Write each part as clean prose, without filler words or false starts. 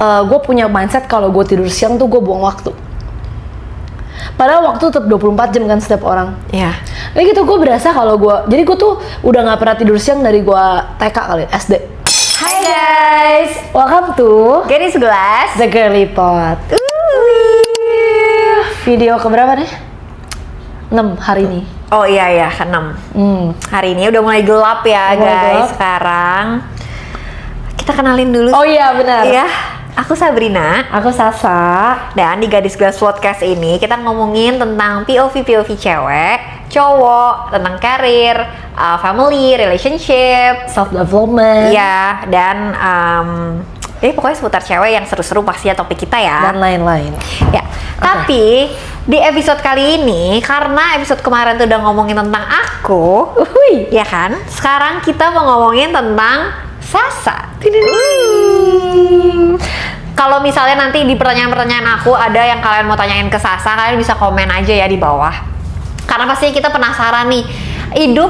gue punya mindset kalau gue tidur siang tuh gue buang waktu. Padahal waktu tetap 24 jam kan setiap orang. Iya. Kayak gitu gue berasa kalau jadi gue tuh udah nggak pernah tidur siang dari gue TK kali, SD. Hai guys, Welcome to Gadis Gelas The Girly Pod. Video keberapa nih? 6 hari ini. Oh iya, ke-6 Hari ini udah mulai gelap ya Mulai guys gelap. sekarang. Kita kenalin dulu. Oh iya benar. Iya, aku Sabrina. Aku Sasa. Dan di Gadis Gelas Podcast ini kita ngomongin tentang POV cewek, cowok, tentang karir, family, relationship, Self development. ya, dan jadi pokoknya seputar cewek yang seru-seru pasti ya topik kita ya. Dan lain-lain. Ya, tapi di episode kali ini karena episode kemarin tuh udah ngomongin tentang aku, ya kan? Sekarang kita mau ngomongin tentang Sasa. Kalau misalnya nanti di pertanyaan-pertanyaan aku ada yang kalian mau tanyain ke Sasa, kalian bisa komen aja ya di bawah. Karena pastinya kita penasaran nih, hidup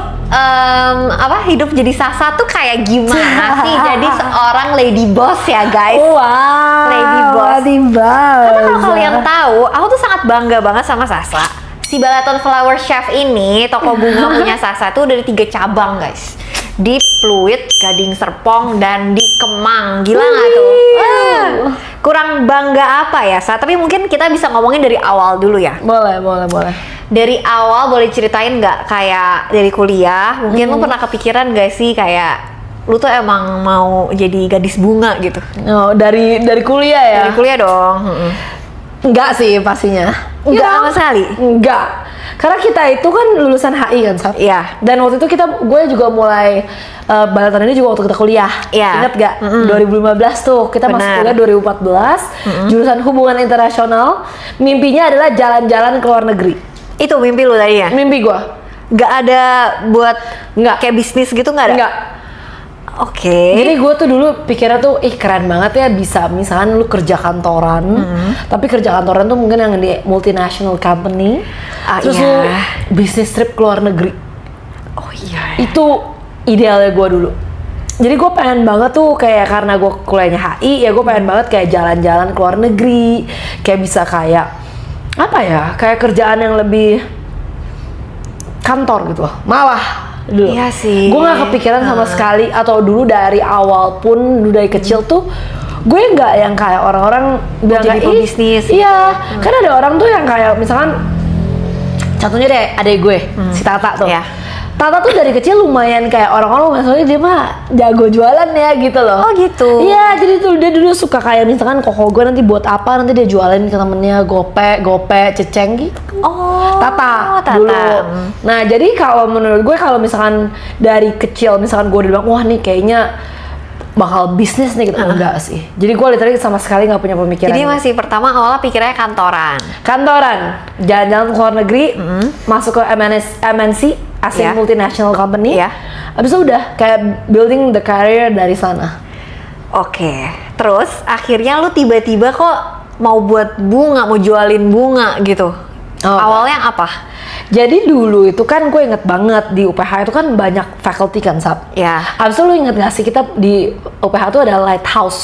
jadi Sasa tuh kayak gimana sih jadi seorang lady boss ya guys. Wow. Lady boss. Lady boss. Karena kalau kalian tahu, aku tuh sangat bangga banget sama Sasa. Si Balaton Flower Chef ini, toko bunga punya Sasa tuh dari 3 cabang guys. Di Pluit, Gading Serpong, dan di Kemang. Gila nggak tuh? Kurang bangga apa ya, Sa? Tapi mungkin kita bisa ngomongin dari awal dulu ya. Boleh. Dari awal boleh ceritain nggak kayak dari kuliah? Mungkin lu pernah kepikiran nggak sih kayak lu tuh emang mau jadi gadis bunga gitu? Oh, dari kuliah ya? Dari kuliah dong. Enggak sih pastinya. Enggak sama sekali? Enggak. Karena kita itu kan lulusan HI kan, Sab? Iya. Dan waktu itu gue juga mulai Balaton ini juga waktu kita kuliah. Iya. Ingat gak? 2015 tuh kita masuk Benar. kuliah 2014. Jurusan hubungan internasional. Mimpinya adalah jalan-jalan ke luar negeri. Itu mimpi lu tadi ya? Mimpi gue. Nggak ada buat Nggak. kayak bisnis gitu nggak ada? Enggak. Oke. Jadi gue tuh dulu pikirnya tuh, keren banget ya bisa misalkan lu kerja kantoran, tapi kerja kantoran tuh mungkin yang di multinational company, terus iya. lu bisnis trip ke luar negeri. Oh iya. Itu idealnya gue dulu. Jadi gue pengen banget tuh kayak karena gue kuliahnya HI, ya gue pengen banget kayak jalan-jalan ke luar negeri, kayak bisa kayak apa ya, kayak kerjaan yang lebih kantor gitu loh, malah. Dulu. Iya sih. Gue gak kepikiran sama sekali, atau dulu dari awal pun, dulu dari kecil tuh gue nggak yang kayak orang-orang bilang jadi kayak, pebisnis iya, kan ada orang tuh yang kayak misalkan contohnya deh adek gue, si Tata tuh. Iya. Tata tuh dari kecil lumayan kayak orang-orang soalnya dia mah jago jualan ya gitu loh. Oh gitu. Iya, jadi tuh dia dulu suka kayak misalkan koko gue nanti buat apa, nanti dia jualin ke temennya, gope, ceceng gitu. Oh. Tata Tata. dulu. Nah, jadi kalau menurut gue kalau misalkan dari kecil misalkan gue udah bilang wah nih kayaknya bakal bisnis nih gitu, enggak sih. Jadi gue literally sama sekali nggak punya pemikiran. Jadi masih pertama awalnya pikirnya kantoran. Jalan-jalan ke luar negeri, masuk ke MNC, asing Iya. multinational company. Iya. Abis itu udah kayak building the career dari sana. Oke. Terus akhirnya lu tiba-tiba kok mau buat bunga, mau jualin bunga gitu. Oh, Awalnya apa? Jadi dulu itu kan gue inget banget di UPH itu kan banyak faculty kan, Sab. Ya. Abis itu lu inget gak sih kita di UPH tuh ada lighthouse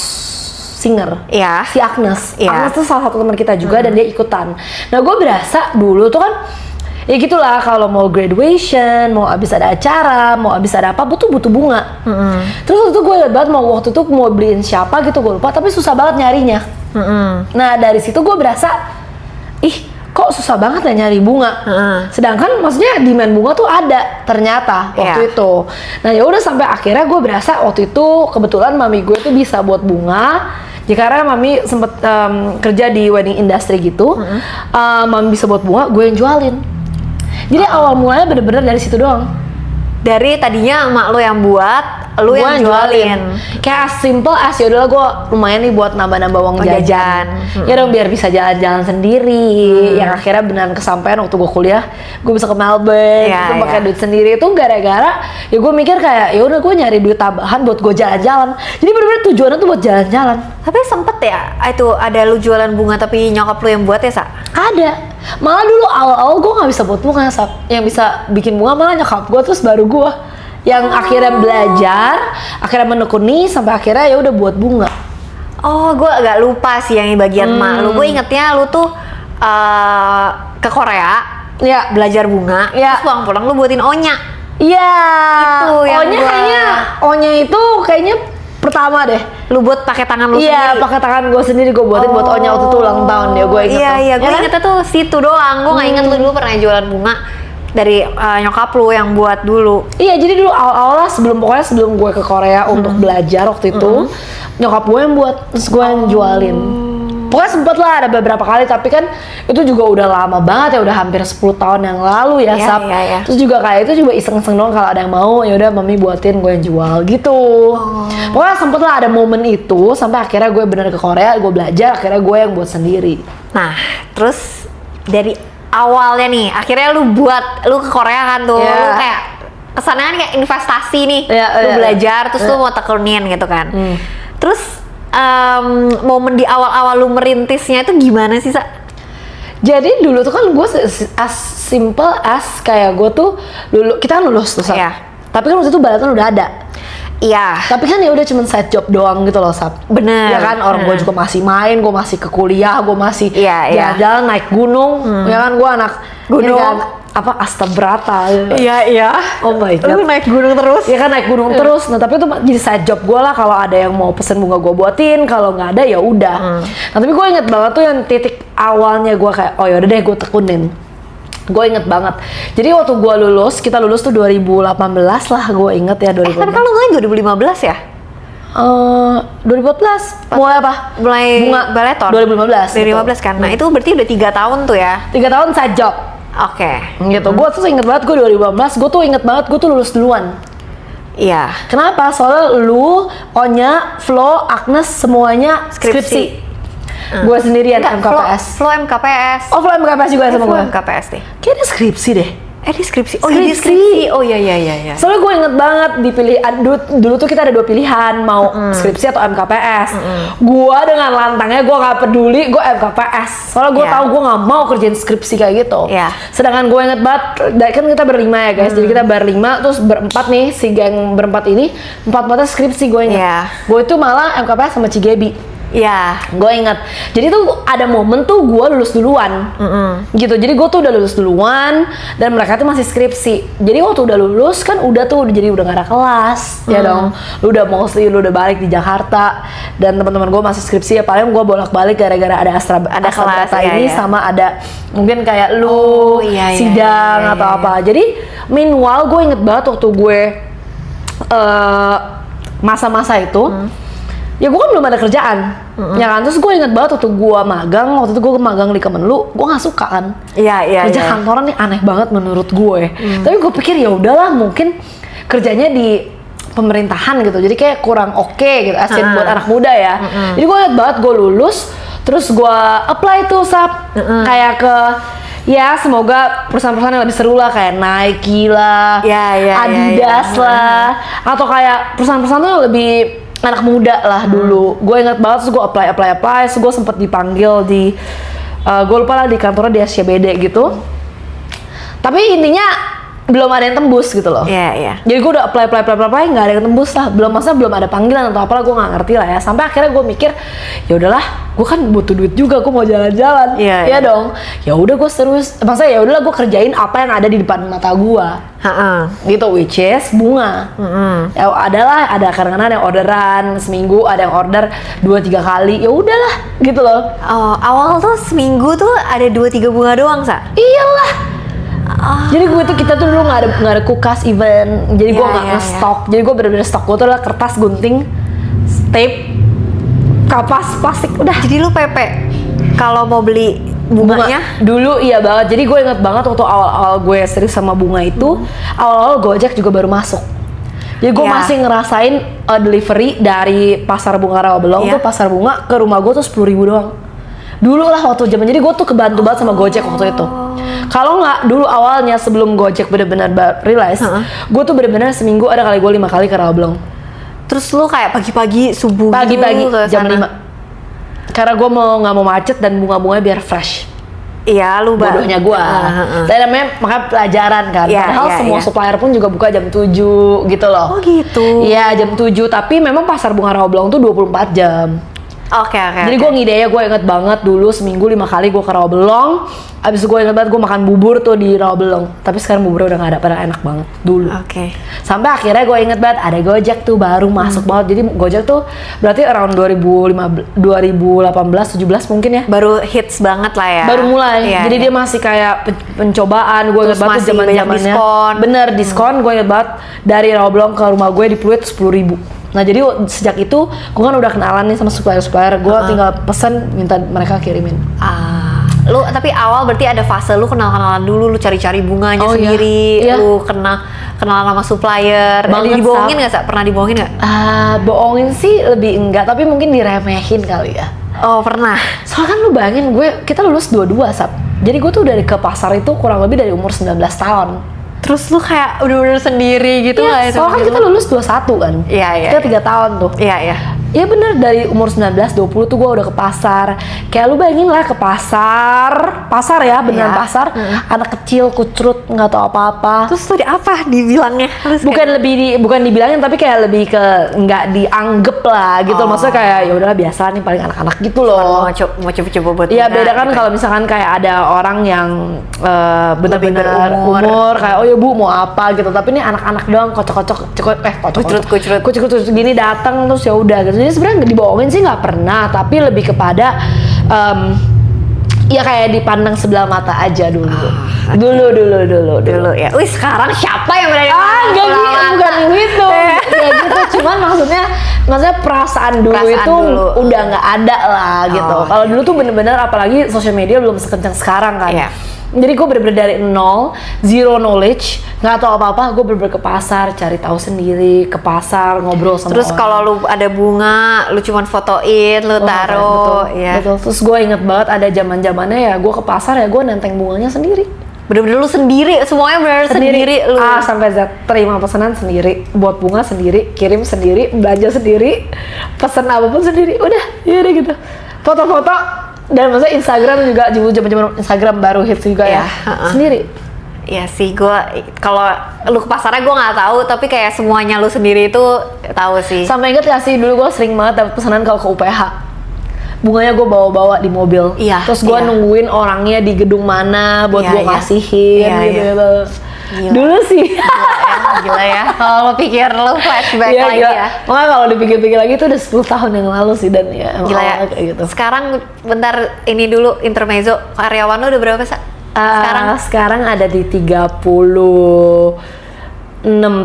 singer, Iya. si Agnes. Iya. Agnes tuh salah satu teman kita juga dan dia ikutan. Nah gue berasa dulu tuh kan ya gitulah, kalau mau graduation, mau abis ada acara, mau abis ada apa, butuh bunga. Terus waktu itu gue liat banget waktu itu mau beliin siapa gitu gue lupa, tapi susah banget nyarinya. Nah dari situ gue berasa, kok susah banget ya nyari bunga. Sedangkan maksudnya demand bunga tuh ada ternyata waktu itu. Nah ya udah sampai akhirnya gue berasa waktu itu kebetulan mami gue tuh bisa buat bunga. Ya karena mami sempet kerja di wedding industry gitu. Mami bisa buat bunga, gue yang jualin. Jadi awal mulanya bener-bener dari situ doang. Dari tadinya emak lu yang buat, lu Gua yang jualin. Kayak as simple as yaudahlah gue lumayan nih buat nambah-nambah uang jajan. Ya dong biar bisa jalan-jalan sendiri. Yang akhirnya beneran kesampaian waktu gue kuliah, gue bisa ke Melbourne, Iya, itu pakai iya. duit sendiri. Itu gara-gara ya gue mikir kayak ya udah gue nyari duit tambahan buat gue jalan-jalan. Jadi bener-bener tujuannya tuh buat jalan-jalan. Tapi sempet ya, itu ada lu jualan bunga tapi nyokap lu yang buat ya, Sa? Ada. Malah dulu awal-awal gue nggak bisa buat bunga, Sab. Yang bisa bikin bunga malah nyokap gue, terus baru gue yang akhirnya belajar, akhirnya menekuni sampai akhirnya ya udah buat bunga. Oh, gue agak lupa sih yang di bagian emak lu. Gue ingetnya lu tuh ke Korea, Ya. belajar bunga, Ya. terus pulang-pulang lu buatin onya. Iya. Itu yang Onya itu kayaknya pertama deh. Lu buat pakai tangan lu Iya, sendiri. pakai tangan gue sendiri gue buatin buat Onya waktu itu ulang tahun dia, gue inget. Iya, tuh. iya, gue Ya kan? ingetnya tuh situ doang. Gue nggak inget lu dulu pernah jualan bunga dari nyokap lu yang buat dulu. Iya, jadi dulu awal-awal sebelum gue ke Korea untuk belajar waktu itu, nyokap gue yang buat, terus gue yang jualin. Pokoknya sempet lah ada beberapa kali, tapi kan itu juga udah lama banget ya, udah hampir 10 tahun yang lalu ya, Iya, Sap. iya, iya. Terus juga kayak itu juga iseng-iseng doang, kalau ada yang mau ya udah mami buatin, gue yang jual gitu. Pokoknya sempet lah ada momen itu, sampai akhirnya gue bener ke Korea, gue belajar, akhirnya gue yang buat sendiri. Nah, terus dari awalnya nih, akhirnya lu ke Korea kan tuh, Iya. lu kayak kesannya kan kayak investasi nih, Iya, lu iya. belajar, terus lu mau tekunin gitu kan. Terus momen di awal-awal lu merintisnya itu gimana sih, Sa? Jadi dulu tuh kan gue as simple as kayak gue tuh dulu kita kan lulus tuh, Sap. Iya. Tapi kan waktu itu balapan udah ada. Iya, Tapi kan ya udah cuman side job doang gitu loh, Sap. bener. Ya kan, orang gue juga masih main, gue masih ke kuliah, gue masih Iya, iya. jalan-jalan naik gunung. Ya kan, gue anak Gunung. ini kan, apa Astabrata. Iya, iya. Oh my Lu god. naik gunung terus? Ya kan naik gunung terus. Nah tapi itu jadi side job gue lah, kalau ada yang mau pesen bunga gue buatin, kalau nggak ada ya udah. Nah tapi gue inget banget tuh yang titik awalnya gue kayak, oh yaudah deh gue tekunin. Gue inget banget. Jadi waktu gue lulus, kita lulus tuh 2018 lah, gue inget ya 2018. Tapi kan lu mulai 2015 ya? 2014 mulai apa? Mulai Bunga baleton? 2015. 2015 kan? Nah itu berarti udah 3 tahun tuh ya? 3 tahun side job. Oke. Gitu. Gue tuh inget banget, gue 2018, gue tuh inget banget gue tuh lulus duluan. Iya. Kenapa? Soalnya lu, Onya, Flo, Agnes semuanya Skripsi. skripsi. Gue sendirian MKPS. Flow MKPS. Oh, Flo MKPS juga sama Flow gue. MKPS nih. Kayaknya skripsi deh. Di skripsi. Oh iya, di Skripsi. skripsi. Oh iya, iya, iya, iya. Soalnya gue inget banget dipilih dulu tuh kita ada 2 pilihan, mau skripsi atau MKPS. Gue dengan lantangnya gue nggak peduli, gue MKPS. Soalnya gue Iya. tahu gue nggak mau kerjain skripsi kayak gitu. Iya. Sedangkan gue inget banget, kan kita berlima ya guys. Jadi kita berlima, terus berempat nih, si geng berempat ini, empat-empatnya skripsi gue inget. Iya. Gue itu malah MKPS sama Cigebi. Iya. Gue ingat. Jadi tuh ada momen tuh gue lulus duluan, gitu. Jadi gue tuh udah lulus duluan dan mereka tuh masih skripsi. Jadi waktu udah lulus kan udah tuh jadi udah gak ada kelas, ya dong. Lu udah mostly lu udah balik di Jakarta dan teman-teman gue masih skripsi ya. Paling gue bolak-balik gara-gara ada Ada kelas, Astabrata iya, ini iya. sama ada mungkin kayak lu Oh, iya, iya, sidang iya, iya, atau iya. apa. Jadi meanwhile gue inget banget waktu gue masa-masa itu. Ya gue kan belum ada kerjaan, ya kan. Terus gue inget banget waktu gue magang, waktu itu gue magang di Kemenlu, gue nggak suka kan. Iya, iya, Kerja iya. kantoran nih aneh banget menurut gue. Tapi gue pikir ya udahlah, mungkin kerjanya di pemerintahan gitu, jadi kayak kurang oke gitu, asin buat anak muda ya. Jadi gue inget banget gue lulus, terus gue apply tuh Sap, kayak ke ya semoga perusahaan-perusahaan yang lebih seru lah, kayak Nike lah, Ya, ya, ya, Adidas ya. lah, atau kayak perusahaan-perusahaan tuh yang lebih anak muda lah dulu. Gue inget banget, terus gue apply, terus gue sempet dipanggil di gue lupa lah di kantornya di SCBD gitu. Tapi intinya belum ada yang tembus gitu loh. Iya, iya. Jadi gue udah apply, nggak ada yang tembus lah. Belum ada panggilan atau apalah, gue nggak ngerti lah ya. Sampai akhirnya gue mikir, ya udahlah, gue kan butuh duit juga, gue mau jalan-jalan. Iya, Iya iya. dong. Ya udah gue terus, maksudnya ya udahlah gue kerjain apa yang ada di depan mata gue. Heeh. Gitu, which is bunga. Ya ada kadang-kadang yang orderan seminggu, ada yang order 2-3 kali. Ya udahlah, gitu loh. Oh, awal tuh seminggu tuh ada 2-3 bunga doang, Sa? Iyalah. Jadi kita tuh dulu nggak ada kukas event, jadi gue Iya, nggak iya, nge-stok. Jadi gue bener-bener stok gue tuh adalah kertas, gunting, tape, kapas, plastik, udah. Jadi lu PP kalau mau beli bunganya? Dulu iya banget. Jadi gue inget banget waktu awal-awal gue serius sama bunga itu, awal-awal Gojek juga baru masuk. Jadi gue Iya. masih ngerasain delivery dari pasar bunga Rawabelong Iya. tuh pasar bunga ke rumah gue tuh 10.000 doang. Dulu lah waktu zaman, jadi gue tuh kebantu banget sama Gojek waktu itu. Kalau nggak dulu awalnya sebelum Gojek bener-bener realize, gue tuh bener-bener seminggu ada kali gue 5 kali ke Rawabelong. Terus lu kayak pagi-pagi subuh Pagi-pagi gitu ke jam sana? 5. Karena gue nggak mau macet dan bunga-bunganya biar fresh. Iya, lu Bodohnya gue. Dan namanya makanya pelajaran kan. Iya, Padahal iya, semua iya. supplier pun juga buka jam 7 gitu loh. Oh gitu. Iya jam 7, tapi memang pasar bunga Rawabelong tuh 24 jam. Jadi gue ngidenya, gue inget banget dulu seminggu 5 kali gue ke Rawabelong. Abis itu gue inget banget gue makan bubur tuh di Rawabelong. Tapi sekarang bubur udah gak ada, padahal enak banget dulu. Sampai akhirnya gue inget banget ada Gojek tuh baru masuk banget. Jadi Gojek tuh berarti around 2018-17 mungkin ya. Baru hits banget lah ya. Baru mulai. Jadi dia masih kayak pencobaan. Gue inget banget zaman-zamannya. Bener diskon. Gue inget banget dari Rawabelong ke rumah gue di Pluit 10.000. Nah jadi sejak itu gue kan udah kenalan nih sama supplier-supplier, gue tinggal pesen minta mereka kirimin. Lu tapi awal berarti ada fase lu kenal-kenalan dulu, lu cari-cari bunganya sendiri, lu kenalan sama supplier. Dibohongin nggak, Sa? Pernah dibohongin nggak? Bohongin sih lebih enggak, tapi mungkin diremehin kali ya. Oh pernah. Soalnya kan lu bayangin kita lulus 22, Sab. Jadi gue tuh dari ke pasar itu kurang lebih dari umur 19 tahun. Terus lu kayak udah bener-bener sendiri gitu lah. Soalnya kan kita lulus 21 kan. Kita 3 tahun tuh. Iya bener, dari umur 19-20 tuh gue udah ke pasar. Kayak lu bayangin lah ke pasar ya, beneran pasar. Anak kecil, kucrut, nggak tahu apa-apa. Terus tuh apa dibilangnya? Bukan dibilangin, tapi kayak lebih ke nggak dianggap lah gitu. Maksudnya kayak ya udahlah biasa nih, paling anak-anak gitu loh. Mau coba-coba buat Iya beda kan kalau misalkan kayak ada orang yang bener-bener umur kayak oh ya bu mau apa gitu, tapi ini anak-anak doang kucrut gini datang terus ya udah gitu. Jadi sebenarnya nggak dibohongin sih nggak pernah, tapi lebih kepada ya kayak dipandang sebelah mata aja dulu ya. Wih sekarang siapa yang berani bukan gitu ya gitu, cuman maksudnya perasaan dulu udah nggak ada lah gitu. Kalau dulu tuh bener-bener apalagi sosial media belum sekencang sekarang kan. Jadi gue bener-bener dari nol, zero knowledge, nggak tahu apa-apa, gue bener-bener ke pasar, cari tahu sendiri, ke pasar, ngobrol sama Terus kalau lu ada bunga, lu cuman fotoin, lu taruh. Betul. Terus gue inget banget ada zaman-zamannya ya, gue ke pasar ya gue nenteng bunganya sendiri. Bener-bener lu sendiri, semuanya bener sendiri lu. Sampai Z, terima pesanan sendiri, buat bunga sendiri, kirim sendiri, belanja sendiri, pesen apapun sendiri, udah, yaudah gitu. Foto-foto. Dan maksudnya Instagram juga, zaman-zaman Instagram baru hits juga ya, sendiri. Iya sih, gue kalau lu ke pasarnya gue nggak tahu, tapi kayak semuanya lu sendiri itu tahu sih. Sampai inget gak sih dulu gue sering banget dapet pesanan kalau ke UPH, bunganya gue bawa-bawa di mobil. Terus gue nungguin orangnya di gedung mana buat gue kasihin gitu. Dulu sih. Gila ya. Kalau lo pikir lo flashback lagi ya. Makanya kalau dipikir-pikir lagi itu udah 10 tahun yang lalu sih, dan ya gila ya. Kayak gitu. Sekarang bentar ini dulu intermezzo, karyawan lo udah berapa, Sa? Sekarang ada di 36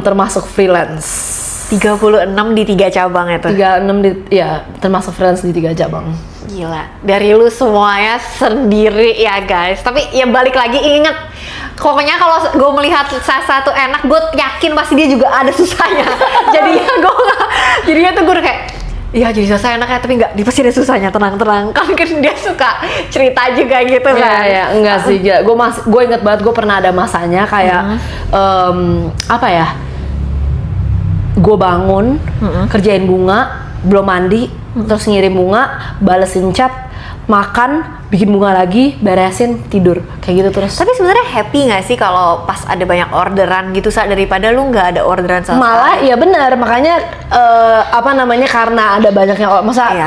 termasuk freelance. 36 di 3 cabang itu? 36 termasuk freelance di 3 cabang. Gila, dari lu semuanya sendiri ya guys. Tapi ya balik lagi, inget, pokoknya kalau gue melihat Sasa tuh enak, gue yakin pasti dia juga ada susahnya. Jadinya tuh gue kayak, iya jadi Sasa enak ya, tapi nggak, dia pasti ada susahnya, tenang-tenang. Kan dia suka cerita juga gitu kan. Iya, enggak sih, gue inget banget gue pernah ada masanya kayak apa ya, gue bangun, kerjain bunga, belum mandi, terus ngirim bunga, balesin chat, makan, bikin bunga lagi, beresin, tidur, kayak gitu terus. Tapi sebenarnya happy nggak sih kalau pas ada banyak orderan gitu, Sa, daripada lu nggak ada orderan sama malah ya benar, makanya karena ada banyaknya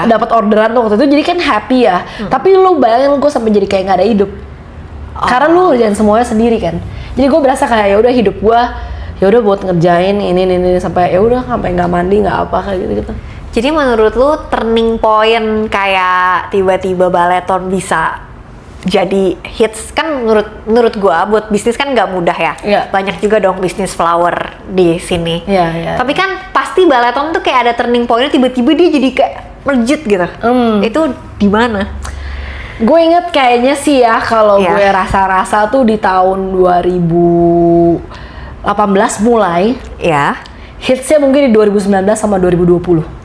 dapat orderan tuh waktu itu, jadi kan happy ya. Tapi lu bayangin gue sampai jadi kayak nggak ada hidup, karena lu ngerjain semuanya sendiri kan. Jadi gue berasa kayak ya udah hidup gue ya udah buat ngerjain ini sampai ya udah sampai nggak mandi nggak apa kayak gitu. Jadi menurut lu turning point kayak tiba-tiba Baleton bisa jadi hits kan, menurut gua buat bisnis kan nggak mudah ya. Banyak juga dong bisnis flower di sini. Tapi kan pasti Baleton tuh kayak ada turning point, tiba-tiba dia jadi kayak melejit gitu. Itu di mana? Gue inget kayaknya sih ya, kalau gue rasa-rasa tuh di tahun 2018 mulai. Hitsnya mungkin di 2019 sama 2020.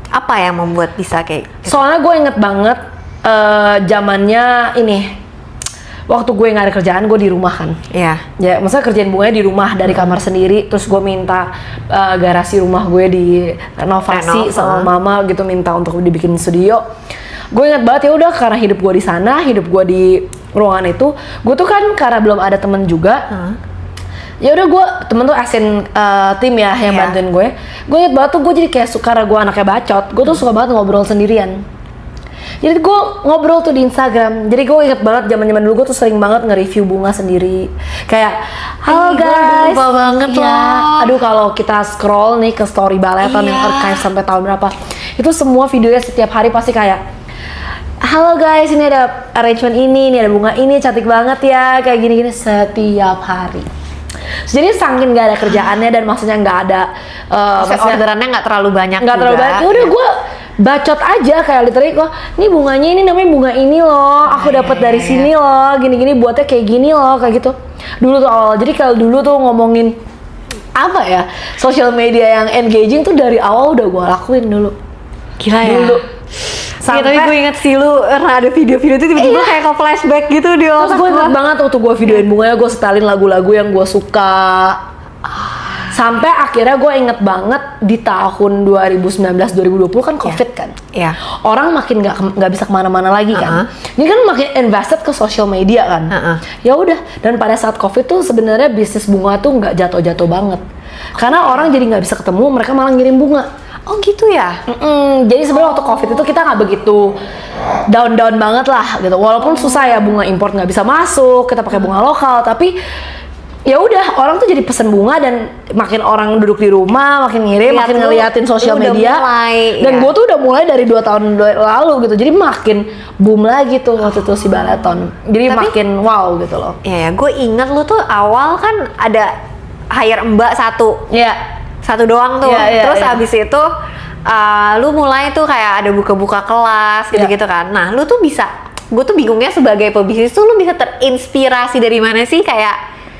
Apa yang membuat bisa kayak gitu? Soalnya gue inget banget zamannya ini, waktu gue nggak ada kerjaan, gue di rumah kan. Ya maksudnya kerjain bunganya di rumah dari kamar sendiri. Terus gue minta garasi rumah gue direnovasi sama mama gitu, minta untuk dibikin studio. Gue inget banget ya udah, karena hidup gue di sana, hidup gue di ruangan itu, gue tuh kan karena belum ada temen juga. ya udah gue temen tuh asin tim ya yang Iya. bantuin gue inget banget tuh gue jadi kayak karena gue anaknya bacot, gue tuh suka banget ngobrol sendirian. Jadi gue ngobrol tuh di Instagram. Jadi gue inget banget zaman dulu gue tuh sering banget nge-review bunga sendiri. Kayak, halo gue udah guys. lupa banget Iya. loh. Aduh kalau kita scroll nih ke story Baleton yang Iya. archive sampai tahun berapa, itu semua videonya setiap hari pasti kayak, halo guys, ini ada arrangement ini ada bunga ini, cantik banget ya, kayak gini-gini setiap hari. Jadi saking gak ada kerjaannya dan maksudnya nggak ada Maksudnya orderannya nggak terlalu banyak nggak terlalu juga. banyak, udah gue bacot aja kayak literally kok ini bunganya ini namanya bunga ini loh, aku dapat dari sini loh, gini-gini buatnya kayak gini loh, kayak gitu dulu tuh awal. Jadi kalau dulu tuh ngomongin apa ya, social media yang engaging tuh dari awal udah gue lakuin dulu. Gila ya. Dulu Iya, tapi gue inget sih lu pernah ada video-video tuh tiba-tiba kayak ke flashback gitu di terus otak gue inget gua. banget waktu gue videoin bunganya, gue setelin lagu-lagu yang gue suka. Sampai akhirnya gue inget banget di tahun 2019-2020 kan COVID kan. Iya. Orang makin nggak bisa kemana-mana lagi kan. Ini kan makin invested ke social media kan. Ya udah. Dan pada saat COVID tuh sebenarnya bisnis bunga tuh nggak jatuh-jatuh banget. Karena orang jadi nggak bisa ketemu, mereka malah ngirim bunga. Oh gitu ya. Jadi sebenarnya waktu COVID itu kita nggak begitu down banget lah gitu. Walaupun susah ya, bunga import nggak bisa masuk, kita pakai bunga lokal. Tapi ya udah, orang tuh jadi pesen bunga dan makin orang duduk di rumah, makin ngirim, Lihat makin lu- ngeliatin sosial lu udah media. mulai, Dan ya. gue tuh udah mulai dari 2 tahun lalu gitu. Jadi makin boom lagi tuh waktu itu si Baleton. Jadi Tapi- makin wow gitu loh. Iya ya, gue inget lu tuh awal kan ada hire mbak satu doang tuh. Iya, iya, Terus iya. habis itu lu mulai tuh kayak ada buka-buka kelas gitu-gitu kan. Nah, lu tuh bisa, gue tuh bingungnya sebagai pebisnis tuh lu bisa terinspirasi dari mana sih? Kayak,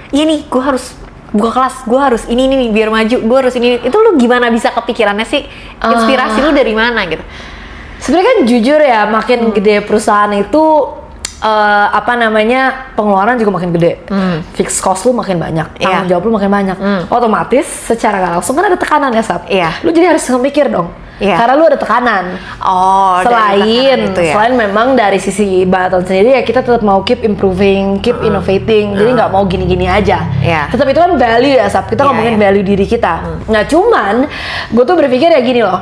iya nih, gue harus buka kelas, gue harus ini nih biar maju, gue harus ini. Itu lu gimana bisa kepikirannya sih? Inspirasi lu dari mana gitu? Sebenarnya kan jujur ya, makin gede perusahaan itu pengeluaran juga makin gede. Fixed cost lu makin banyak, tanggung Iya. jawab lu makin banyak. Otomatis secara nggak langsung kan ada tekanan ya, Sat. Iya. Lu jadi harus mikir dong. Iya. Karena lu ada tekanan. Oh, dari tekanan itu ya. Selain memang dari sisi Baleton sendiri ya, kita tetap mau keep improving, keep innovating. Jadi nggak mau gini-gini aja. Iya. Tetap itu kan value ya, Sab. Kita Iya, ngomongin iya. value diri kita. Nah, cuman gue tuh berpikir ya gini loh.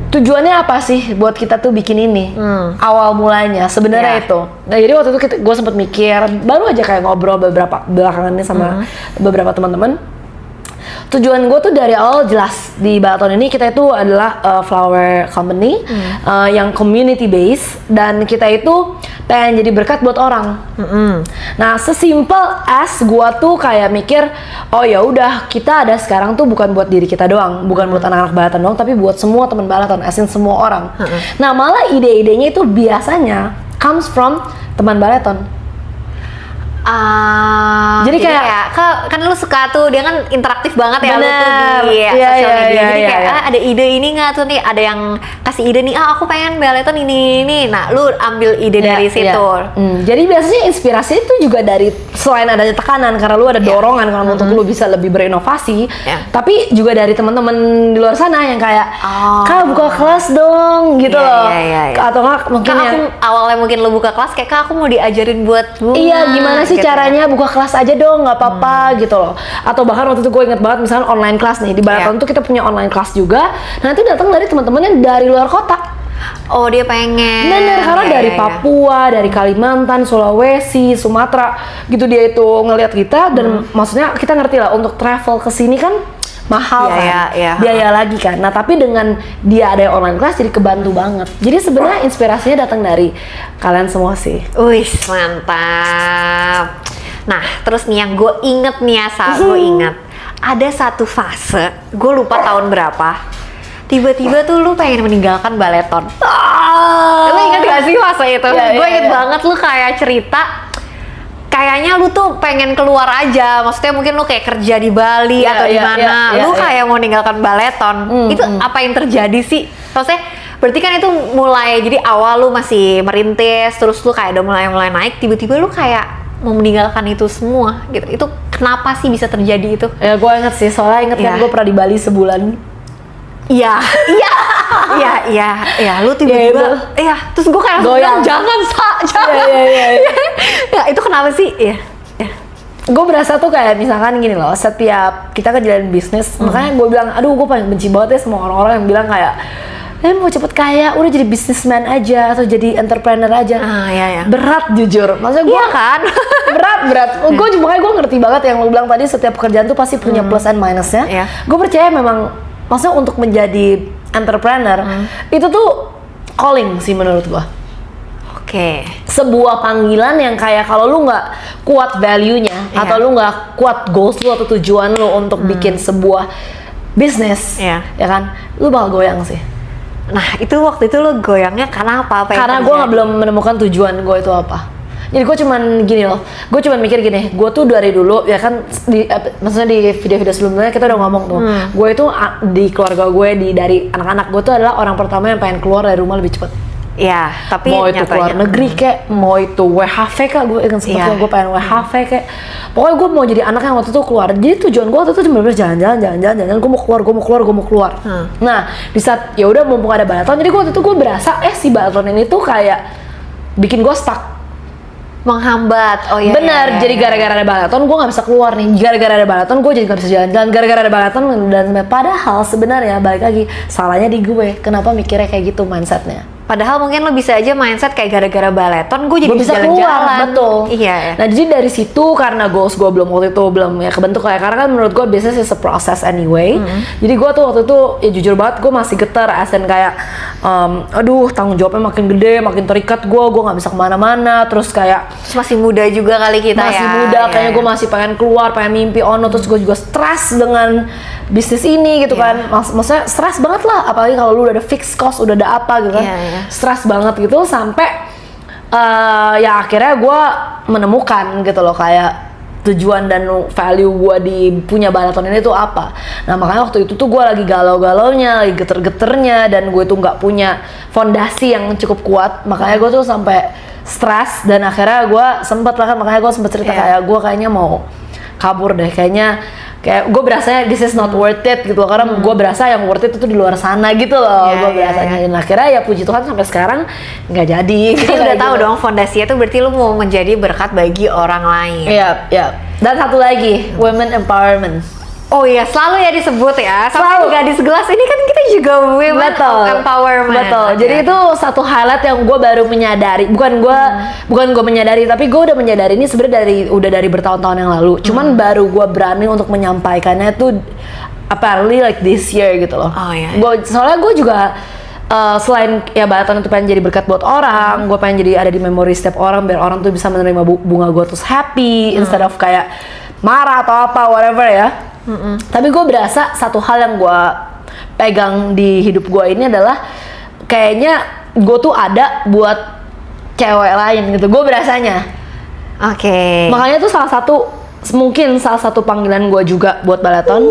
Tujuannya apa sih buat kita tuh bikin ini? Awal mulanya sebenarnya Iya. itu. Nah, jadi waktu itu gue sempet mikir, baru aja kayak ngobrol beberapa belakangannya sama beberapa teman-teman. Tujuan gue tuh dari awal jelas, di Baleton ini kita itu adalah flower company yang community based, dan kita itu pengen jadi berkat buat orang. Nah, sesimpel as gue tuh kayak mikir, oh ya udah, kita ada sekarang tuh bukan buat diri kita doang, bukan buat anak-anak Baleton doang, tapi buat semua teman Baleton, asin semua orang. Nah, malah ide-idenya itu biasanya comes from teman Baleton. Jadi kayak kan lu suka tuh, dia kan interaktif banget ya. Bener. Lu tuh di Iya, sosial iya, media. iya, Jadi iya, kayak iya. ada ide ini nggak tuh nih, ada yang kasih ide nih, aku pengen Baleton ini. Nah, lu ambil ide dari Iya, situ. iya. Jadi biasanya inspirasi itu juga dari, selain adanya tekanan karena lu ada dorongan kan untuk lu bisa lebih berinovasi, Iya. tapi juga dari teman-teman di luar sana yang kayak, Kak buka kelas dong gitu Iya, loh. iya, iya, iya. Atau nggak mungkin Kak, yang aku awalnya mungkin lu buka kelas kayak, Kak, aku mau diajarin buat bunga. iya, gimana sih gitu. caranya buka kelas aja dong, nggak apa-apa gitu loh. Atau bahkan waktu itu gue inget banget, misalnya online kelas nih di Baleton Iya. tuh kita punya online kelas juga. Nah itu datang dari teman-teman yang dari luar kota. Oh, dia pengen. Bener, karena Iya, dari iya, iya. Papua, dari Kalimantan, Sulawesi, Sumatera gitu, dia itu ngelihat kita dan maksudnya kita ngerti lah untuk travel ke sini kan mahal Biaya, kan, iya. biaya lagi kan. Nah tapi dengan dia ada online kelas jadi kebantu banget. Jadi sebenarnya inspirasinya datang dari kalian semua sih. Wih, mantap. Nah, terus nih yang gue inget nih ya, gue inget ada satu fase, gue lupa tahun berapa. Tiba-tiba tuh lu pengen meninggalkan Baleton. Lu inget gak sih fase itu? Iya, Gue iya, inget iya. banget lu kayak cerita, kayaknya lu tuh pengen keluar aja. Maksudnya mungkin lu kayak kerja di Bali Iya, atau di iya, mana. iya, iya, Lu iya. kayak mau meninggalkan Baleton. Itu apa yang terjadi sih? Maksudnya berarti kan itu mulai, jadi awal lu masih merintis, terus lu kayak udah mulai naik, tiba-tiba lu kayak mau meninggalkan itu semua gitu. Itu kenapa sih bisa terjadi itu? Ya gue inget sih, soalnya inget kan Iya. gue pernah di Bali sebulan. Iya, iya, lu tiba-tiba, iya, terus gue kayak langsung Goyang. bilang, jangan, jangan. Iya. Ya, itu kenapa sih? Iya. gue berasa tuh kayak misalkan gini loh, setiap kita ngejalanin bisnis, makanya gue bilang, aduh gue paling benci banget ya sama orang-orang yang bilang kayak, mau cepet kaya, udah jadi businessman aja atau jadi entrepreneur aja. Iya. Berat jujur, maksudnya gue kan berat. Gue makanya gue ngerti banget yang lo bilang tadi, setiap pekerjaan tuh pasti punya plus and minusnya. Gue percaya memang, maksudnya untuk menjadi entrepreneur itu tuh calling sih menurut gue. Sebuah panggilan yang kayak kalau lu nggak kuat value-nya atau lu nggak kuat goals lu atau tujuan lu untuk bikin sebuah bisnis, ya kan, lu bakal goyang sih. Nah itu waktu itu lu goyangnya karena apa? Karena gue belum menemukan tujuan gue itu apa. Jadi gue cuman gini loh, gue cuman mikir gini, gue tuh dari dulu ya kan, maksudnya di video-video sebelumnya kita udah ngomong tuh, gue itu di keluarga gue, dari anak-anak gue tuh adalah orang pertama yang pengen keluar dari rumah lebih cepet. Ya, tapi mau itu keluar negeri kek, mau itu WHV kek, gue ingat sempatnya gue pengen WHV kek. Pokoknya gue mau jadi anak yang waktu itu keluar. Jadi tujuan gue waktu itu cuma jalan-jalan, gue mau keluar. Nah, di saat ya udah mumpung ada balaton, jadi waktu itu gue berasa si balaton ini tuh kayak bikin gue stuck, menghambat. Bener. Jadi gara-gara ada balaton gue nggak bisa keluar nih. Gara-gara ada balaton gue jadi nggak bisa jalan-jalan. Gara-gara ada balaton, dan padahal sebenarnya balik lagi salahnya di gue. Kenapa mikirnya kayak gitu mindsetnya? Padahal mungkin lo bisa aja mindset kayak gara-gara baleton gue jadi bisa jalan-jalan. Betul. Iya. Nah jadi dari situ, karena goals gue waktu itu belum ya kebentuk kayak, karena kan menurut gue business is a process anyway. Jadi gue tuh waktu itu ya jujur banget gue masih getar, asen kayak aduh tanggung jawabnya makin gede, makin terikat gue nggak bisa kemana-mana. Terus kayak masih muda juga kali kita masih muda, kayaknya gue masih pengen keluar, pengen mimpi terus gue juga stres dengan bisnis ini gitu kan. Maksudnya stres banget lah, apalagi kalau lu udah ada fixed cost, udah ada apa gitu kan. Stres banget gitu, sampai ya akhirnya gue menemukan gitu loh kayak tujuan dan value gue di punya balaton ini tuh apa. Nah makanya waktu itu tuh gue lagi galau-galaunya, lagi geter-geternya, dan gue tuh nggak punya fondasi yang cukup kuat. Makanya gue tuh sampai stres, dan akhirnya gue sempet lah kan, makanya gue sempet cerita kayak gue kayaknya mau kabur deh, kayak gue berasanya this is not worth it gitu loh, karena gue berasa yang worth it itu di luar sana gitu loh. Gue berasanya. Dan akhirnya ya puji Tuhan sampai sekarang nggak jadi. Jadi udah tahu dong fondasinya tuh berarti lu mau menjadi berkat bagi orang lain. Iya. Dan satu lagi, women empowerment. Oh iya, selalu ya disebut ya. Selalu. Gadis gelas ini kan kita juga women empowerment. Betul. Jadi itu satu highlight yang gue baru menyadari. Bukan gue menyadari, tapi gue udah menyadari ini sebenarnya dari bertahun-tahun yang lalu. Cuman baru gue berani untuk menyampaikannya tuh apparently like this year gitu loh. Soalnya gue juga selain ya balaton itu pengen jadi berkat buat orang, gue pengen jadi ada di memori setiap orang, biar orang tuh bisa menerima bunga gue terus happy instead of kayak marah atau apa whatever ya. Tapi gue berasa satu hal yang gue pegang di hidup gue ini adalah kayaknya gue tuh ada buat cewek lain gitu. Gue berasanya. Makanya tuh mungkin salah satu panggilan gue juga buat balaton.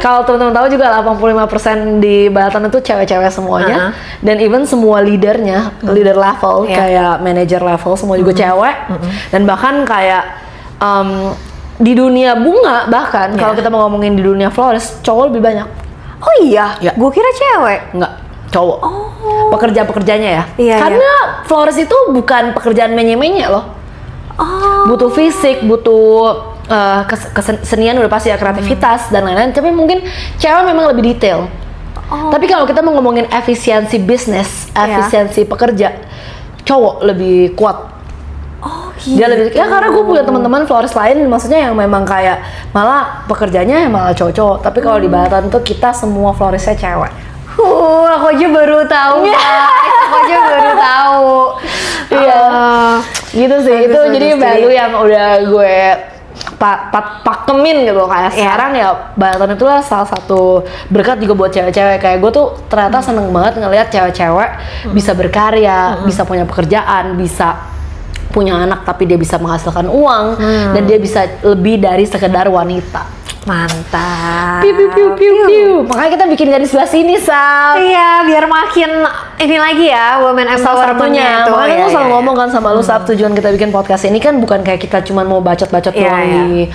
Kalau teman-teman tahu juga 85% di balaton itu cewek-cewek semuanya. Dan even semua leadernya, leader level kayak manager level semua juga cewek. Dan bahkan kayak di dunia bunga, bahkan kalau kita mau ngomongin di dunia florist, cowok lebih banyak. Oh iya? Gue kira cewek. Enggak, cowok. Pekerja-pekerjanya ya. Karena florist itu bukan pekerjaan menye-menye loh. Butuh fisik, butuh kesenian, udah pasti ya, kreativitas dan lain-lain. Tapi mungkin cewek memang lebih detail. Tapi kalau kita mau ngomongin efisiensi bisnis, efisiensi pekerja, cowok lebih kuat. Dia lebih karena gue punya teman-teman florist lain, maksudnya yang memang kayak malah pekerjanya malah cowok-cowok. Tapi kalau di balaton tuh kita semua floristnya cewek. Aku aja baru tahu. Gitu sih. Itu jadi value yang udah gue pakemin gitu kayak sekarang ya balaton itulah salah satu berkat juga buat cewek-cewek. Kayak gue tuh ternyata seneng banget ngelihat cewek-cewek bisa berkarya, bisa punya pekerjaan, bisa punya anak tapi dia bisa menghasilkan uang, dan dia bisa lebih dari sekedar wanita. Mantap. Piu. Makanya kita bikin garis sebelah sini, Sal. Iya, biar makin ini lagi ya, women empowerment-nya. Makanya gue selalu ngomong kan sama lu, Sab, tujuan kita bikin podcast ini kan bukan kayak kita cuma mau bacot-bacot doang di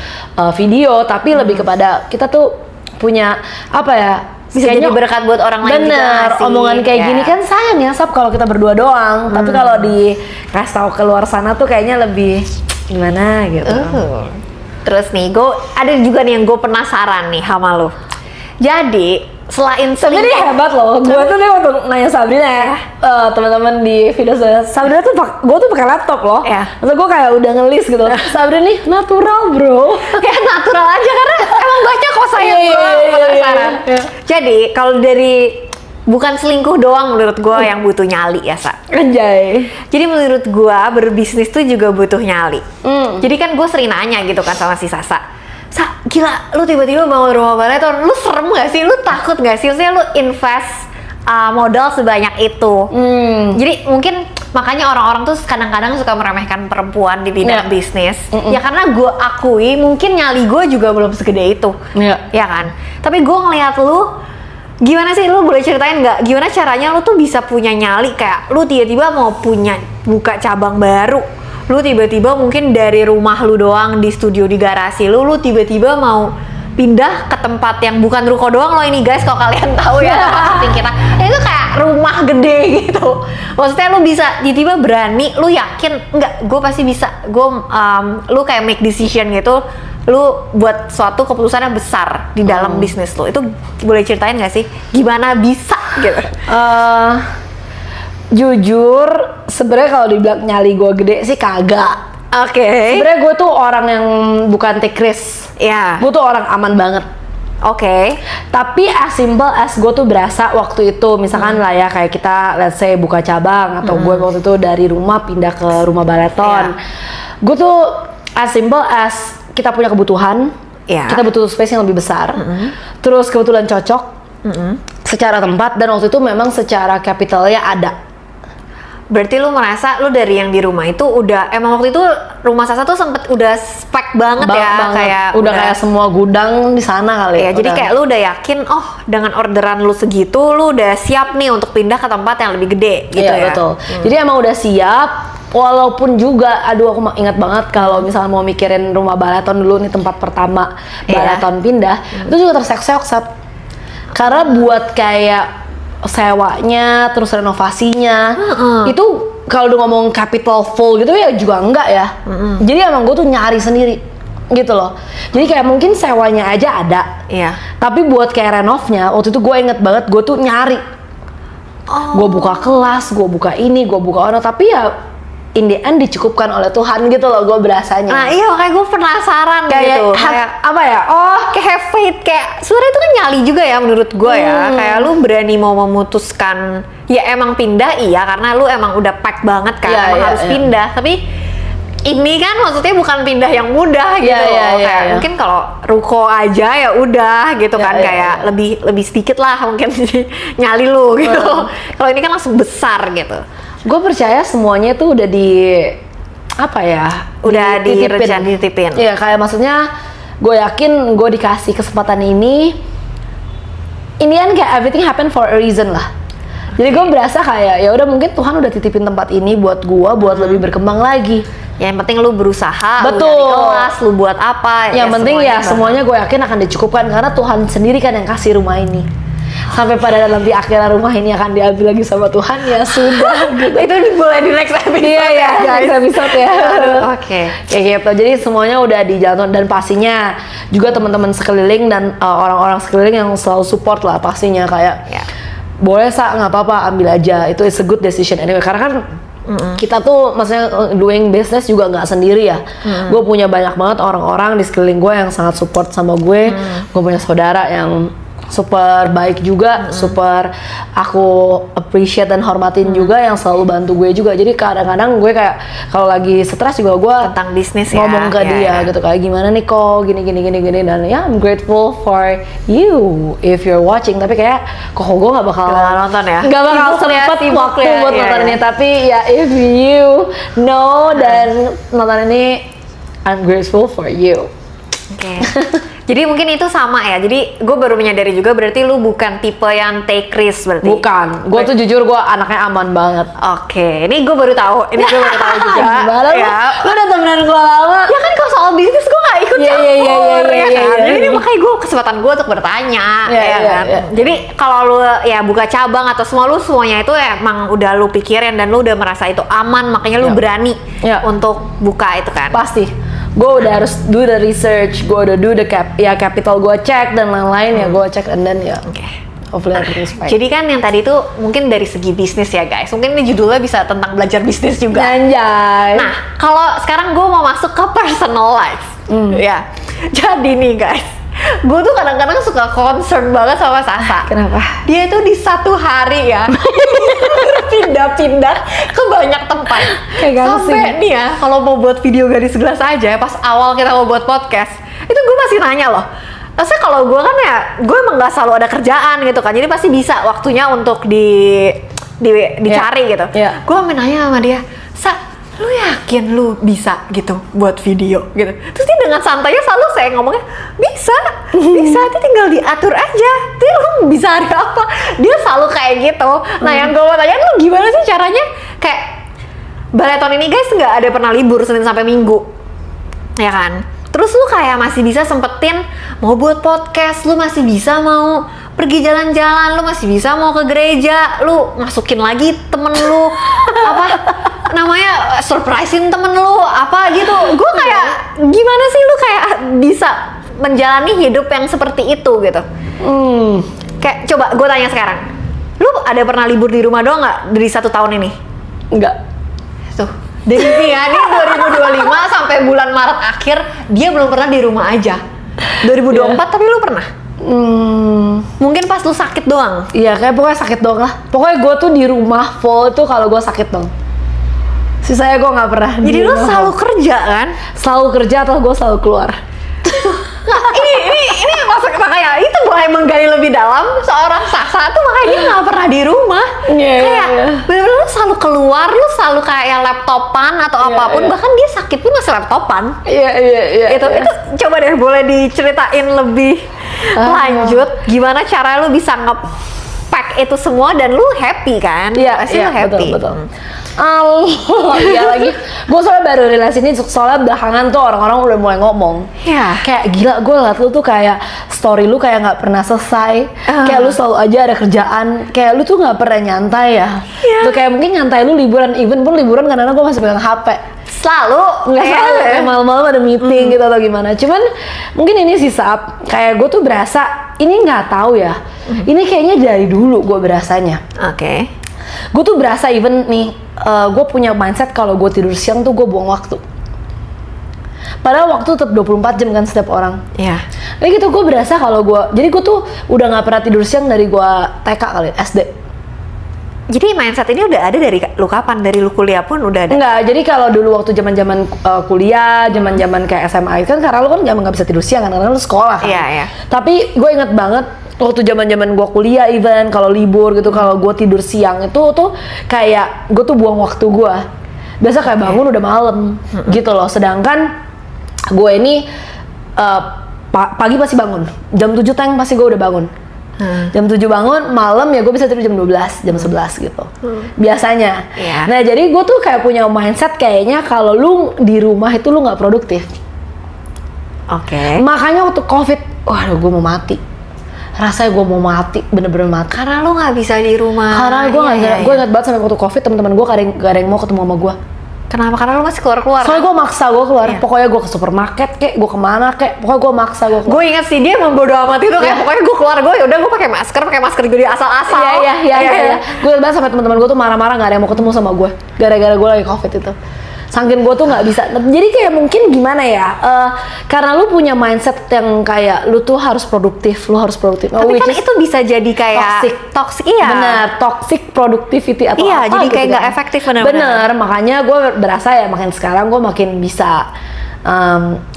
video, tapi lebih kepada kita tuh punya apa ya, bisa jadi berkat buat orang lain juga. Bener, omongan kayak gini kan sayang ya, Sab, kalau kita berdua doang. Tapi kalau di kasih tahu keluar sana tuh kayaknya lebih gimana gitu. Terus nih, gue ada juga nih yang gue penasaran nih sama lo. Jadi selain Tapi ini hebat loh, gue tuh nih waktu nanya Sabrina ya, teman-teman di video saya, Sabrina tuh gue tuh pakai laptop loh, terus gue kayak udah ngelis gitu, Sabrina nih natural bro, ya natural aja karena emang banyak kok saya penasaran. Jadi kalau dari bukan selingkuh doang menurut gue yang butuh nyali ya Sa. Anjay. Jadi menurut gue berbisnis tuh juga butuh nyali. Jadi kan gue sering nanya gitu kan sama si Sasa, Sa, gila lu tiba-tiba bangun rumah baleton, lu serem gak sih? Lu takut gak sih? Maksudnya lu invest modal sebanyak itu. Jadi mungkin makanya orang-orang tuh kadang-kadang suka meremehkan perempuan di bidang bisnis. Ya karena gue akui mungkin nyali gue juga belum segede itu. Ya kan? Tapi gue ngeliat lu, gimana sih, lu boleh ceritain nggak gimana caranya lu tuh bisa punya nyali kayak lu tiba-tiba mau buka cabang baru, lu tiba-tiba mungkin dari rumah lu doang di studio di garasi lu tiba-tiba mau pindah ke tempat yang bukan ruko doang loh ini guys, kalau kalian tahu ya marketing kita itu kayak rumah gede gitu. Maksudnya lu bisa tiba-tiba berani, lu yakin nggak gue pasti bisa, lu kayak make decision gitu, lu buat suatu keputusan yang besar di dalam bisnis lu. Itu boleh ceritain nggak sih gimana bisa gitu? Jujur sebenarnya kalau dibilang nyali gue gede sih kagak. Sebenarnya gue tuh orang yang bukan take risk. Gue tuh orang aman banget. Tapi as simple as gue tuh berasa waktu itu, misalkan lah ya kayak kita let's say buka cabang atau gue waktu itu dari rumah pindah ke rumah baleton. Gue tuh as simple as kita punya kebutuhan, kita butuh space yang lebih besar, terus kebetulan cocok secara tempat, dan waktu itu memang secara capitalnya ada. Berarti lu merasa lu dari yang di rumah itu udah, emang waktu itu rumah Sasa tuh sempet udah spek banget ya, kayak udah kayak semua gudang di sana kali ya. Jadi kayak lu udah yakin, oh dengan orderan lu segitu lu udah siap nih untuk pindah ke tempat yang lebih gede gitu ya. Betul. Jadi emang udah siap. Walaupun juga, aduh aku ingat banget kalau misalnya mau mikirin rumah baleton dulu nih, tempat pertama baleton pindah, itu juga terseok-seok. Karena buat kayak sewanya, terus renovasinya, itu kalau udah ngomong capital full gitu ya juga enggak ya. Jadi emang gue tuh nyari sendiri gitu loh. Jadi kayak mungkin sewanya aja ada, tapi buat kayak renovnya, waktu itu gue inget banget gue tuh nyari. Gue buka kelas, gue buka ini, gue buka ono, tapi ya in the end dicukupkan oleh Tuhan gitu loh, gue berasanya. Nah iya, kayak gue penasaran kayak gitu. Kayak apa ya? Kayak have faith, kayak sebenarnya itu kan nyali juga ya menurut gue ya. Kayak lu berani mau memutuskan, ya emang pindah iya karena lu emang udah pack banget kan, emang harus pindah. Tapi ini kan maksudnya bukan pindah yang mudah gitu loh. Kayak mungkin kalau ruko aja ya udah gitu kan, kayak lebih sedikit lah mungkin nyali lu gitu. Kalau ini kan langsung besar gitu. Gue percaya semuanya tuh udah udah dititipin. Iya, kayak maksudnya gue yakin gue dikasih kesempatan ini kan kayak everything happen for a reason lah. Jadi gue berasa kayak ya udah mungkin Tuhan udah titipin tempat ini buat gue, buat lebih berkembang lagi. Yang penting lu berusaha, betul. Lu dari kelas, lu buat apa. Yang penting semuanya gue yakin akan dicukupkan karena Tuhan sendiri kan yang kasih rumah ini. Sampai pada nanti akhirnya rumah ini akan diambil lagi sama Tuhan, ya sudah gitu. Itu boleh di next episode. Next episode ya. Kayak gitu. Jadi semuanya udah dijalankan, dan pastinya juga teman-teman sekeliling dan orang-orang sekeliling yang selalu support lah pastinya, kayak boleh nggak apa-apa, ambil aja, itu is a good decision anyway. Karena kan kita tuh maksudnya doing business juga nggak sendiri ya. Gue punya banyak banget orang-orang di sekeliling gue yang sangat support sama gue. Gue punya saudara yang super baik juga, super aku appreciate dan hormatin juga, yang selalu bantu gue juga. Jadi kadang-kadang gue kayak kalau lagi stres juga gue tentang bisnis ngomong ke dia gitu, kayak gimana nih kok gini, dan ya I'm grateful for you if you're watching. Tapi kayak kok gue nggak bakal nonton ya, nggak bakal sempet waktu buat nonton ini. Tapi ya if you know dan nonton ini, I'm grateful for you. Jadi mungkin itu sama ya. Jadi gue baru menyadari juga berarti lu bukan tipe yang take risk berarti. Bukan. Gue tuh jujur gue anaknya aman banget. Ini gue baru tahu. Ini gue baru tahu juga. Gimana lu udah temenan gue lama. Ya kan kalau soal bisnis gue gak ikut campur. Jadi makanya gue kesempatan gue untuk bertanya. Jadi kalau lu ya buka cabang atau semuanya itu emang udah lu pikirin dan lu udah merasa itu aman, makanya lu berani untuk buka itu kan. Pasti. gue udah harus do the research, gue udah do the capital gue cek dan lain-lain ya gue cek, and then ya hopefully everything's fine. Jadi kan yang tadi tuh mungkin dari segi bisnis ya guys, mungkin ini judulnya bisa tentang belajar bisnis juga. Anjay. Nah, kalau sekarang gue mau masuk ke personal life, ya. Jadi nih guys, gue tuh kadang-kadang suka concern banget sama Sasa. Kenapa? Dia tuh di satu hari ya pindah-pindah ke banyak tempat. Kayak gangsing. Sampai nih ya, kalau mau buat video garis gelas aja, pas awal kita mau buat podcast, itu gue masih nanya loh. Maksudnya kalau gue kan ya, gue emang gak selalu ada kerjaan gitu kan, jadi pasti bisa waktunya untuk dicari gitu. Gue sampe nanya sama dia, Sa, lu yakin lu bisa gitu buat video gitu? Terus dia dengan santainya selalu saya ngomongnya, bisa, itu tinggal diatur aja. Tapi lu bisa hari apa? Dia selalu kayak gitu. Nah yang gue mau tanya, lu gimana sih caranya? Kayak Baleton ini guys nggak ada pernah libur Senin sampai Minggu, ya kan? Terus lu kayak masih bisa sempetin mau buat podcast, lu masih bisa mau pergi jalan-jalan, lu masih bisa mau ke gereja, lu masukin lagi temen lu apa namanya, surprisein temen lu apa gitu. Gue kayak gimana sih lu kayak bisa menjalani hidup yang seperti itu gitu? Kayak coba gue tanya sekarang, lu ada pernah libur di rumah doang nggak dari 1 tahun ini? Enggak. Tuh, dari ini 2025 sampai bulan Maret akhir dia belum pernah di rumah aja. 2024 tapi lu pernah? Mungkin pas lu sakit doang. Iya, kayak pokoknya sakit doang lah. Pokoknya gue tuh di rumah full tuh kalau gue sakit dong. Sisanya gue nggak pernah. Jadi lu selalu kerja kan? Selalu kerja atau gue selalu keluar. Nah, ini makanya itu mulai menggali lebih dalam seorang Sasa tuh, makanya dia nggak pernah di rumah. Kayak bener-bener lu selalu keluar, lu selalu kayak laptopan atau apapun, bahkan dia sakit pun masih laptopan. Itu coba deh boleh diceritain lebih lanjut gimana cara lu bisa nge-pack itu semua dan lu happy kan? Pasti lu happy. Betul. Iya lagi, gue soalnya baru relasi ini soalnya belakangan tuh orang-orang udah mulai ngomong, kayak gila gue liat lu tuh kayak story lu kayak nggak pernah selesai, kayak lu selalu aja ada kerjaan, kayak lu tuh nggak pernah nyantai ya. Tuh kayak mungkin nyantai lu liburan, even pun liburan kadang-kadang gue masih pegang HP. Selalu nggak selalu kayak malam-malam ada meeting gitu atau gimana. Cuman mungkin ini sih Sap, kayak gue tuh berasa ini nggak tahu ya, ini kayaknya dari dulu gue berasanya. Gue tuh berasa even nih, gue punya mindset kalau gue tidur siang tuh gue buang waktu. Padahal waktu tetap 24 jam kan setiap orang. Kayak gitu gue berasa kalau jadi gue tuh udah nggak pernah tidur siang dari gue TK kali, SD. Jadi mindset ini udah ada dari lu kapan? Dari lu kuliah pun udah ada? Enggak, jadi kalau dulu waktu zaman-zaman kuliah, zaman-zaman kayak SMA kan karena lu kan nggak bisa tidur siang kan, karena lu sekolah kan. Tapi gue inget banget waktu zaman-zaman gue kuliah, even kalau libur gitu, kalau gue tidur siang itu tuh kayak gue tuh buang waktu gue. Biasa kayak bangun udah malam gitu loh. Sedangkan gue ini pagi pasti bangun. Jam 7 teng pasti gue udah bangun. Jam 7 bangun, malam ya gue bisa tidur jam 12, jam 11 gitu. Biasanya. Nah jadi gue tuh kayak punya mindset kayaknya kalau lu di rumah itu lu nggak produktif. Makanya waktu COVID, waduh gue mau mati. Rasanya gue mau mati, bener-bener mati. Karena lu nggak bisa di rumah. Karena gue nggak bisa. Gue ingat banget sampai waktu COVID teman-teman gue gak ada yang mau ketemu sama gue. Kenapa? Karena lu masih keluar-keluar. Soalnya gue maksa gue keluar. Pokoknya gue ke supermarket kek, gue kemana kek. Pokoknya gue maksa gue keluar. Gue ingat sih dia membodo amat itu kayak pokoknya gue keluar, gue yaudah gue pakai masker juga di asal-asal. Iya. Gue ingat banget sampai teman-teman gue tuh marah-marah nggak ada yang mau ketemu sama gue. Gara-gara gue lagi COVID itu. Saking gue tuh nggak bisa. Jadi kayak mungkin gimana ya? Karena lu punya mindset yang kayak lu tuh harus produktif, lu harus produktif. Tapi kan itu bisa jadi kayak toxic, Bener, toxic productivity atau apa jadi gitu kayak nggak efektif bener. Makanya gue berasa ya makin sekarang gue makin bisa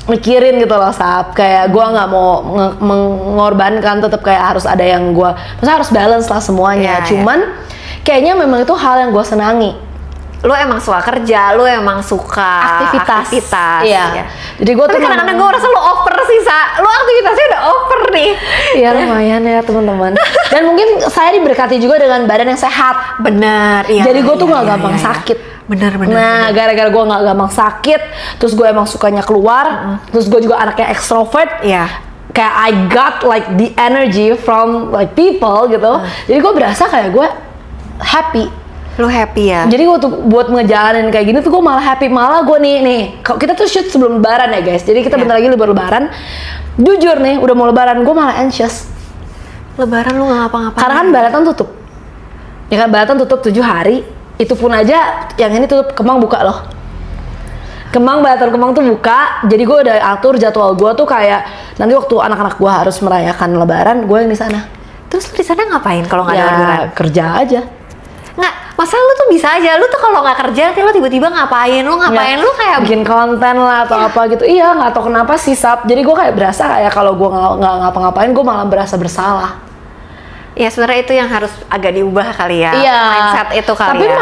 mikirin gitu loh Sap. Kayak gue nggak mau mengorbankan, tetap kayak harus ada yang gue, maksudnya harus balance lah semuanya. Cuman kayaknya memang itu hal yang gue senangi. Lu emang suka kerja, lu emang suka aktivitas. Iya. Jadi gue tuh kadang-kadang gue rasa lu over sih, Sa. Lu aktivitasnya udah over nih. Iya lumayan ya teman-teman. Dan mungkin saya diberkati juga dengan badan yang sehat. Benar. Jadi gue tuh nggak gampang sakit. Benar. Nah, gara-gara gue nggak gampang sakit, terus gue emang sukanya keluar, terus gue juga anaknya extrovert. Kayak I got like the energy from like people gitu. Jadi gue berasa kayak gue happy. Lu happy ya? Jadi waktu buat ngejalanin kayak gini tuh gue malah happy, malah gue nih kita tuh shoot sebelum lebaran ya guys, jadi kita bentar lagi libur lebaran. Jujur nih, udah mau lebaran gue malah anxious. Lebaran lu nggak ngapa-ngapain? Karena kan Baratan tutup. Ya kan Baratan tutup 7 hari. Itu pun aja yang ini tutup, Kemang buka loh. Baratan Kemang tuh buka. Jadi gue udah atur jadwal gue tuh kayak nanti waktu anak-anak gue harus merayakan lebaran, gue yang di sana. Terus lu di sana ngapain kalau nggak ada orderan? Kerja aja. Nggak, masa lu tuh bisa aja. Lu tuh kalau nggak kerja, nanti lu tiba-tiba ngapain? Lu ngapain? Lu kayak bikin konten lah atau apa gitu. Iya, nggak tahu kenapa sih Sab. Jadi gue kayak berasa kayak kalau gue nggak ngapa-ngapain, gue malah berasa bersalah. ya sebenarnya itu yang harus agak diubah kali ya. Iya. Mindset itu kali tapi ya.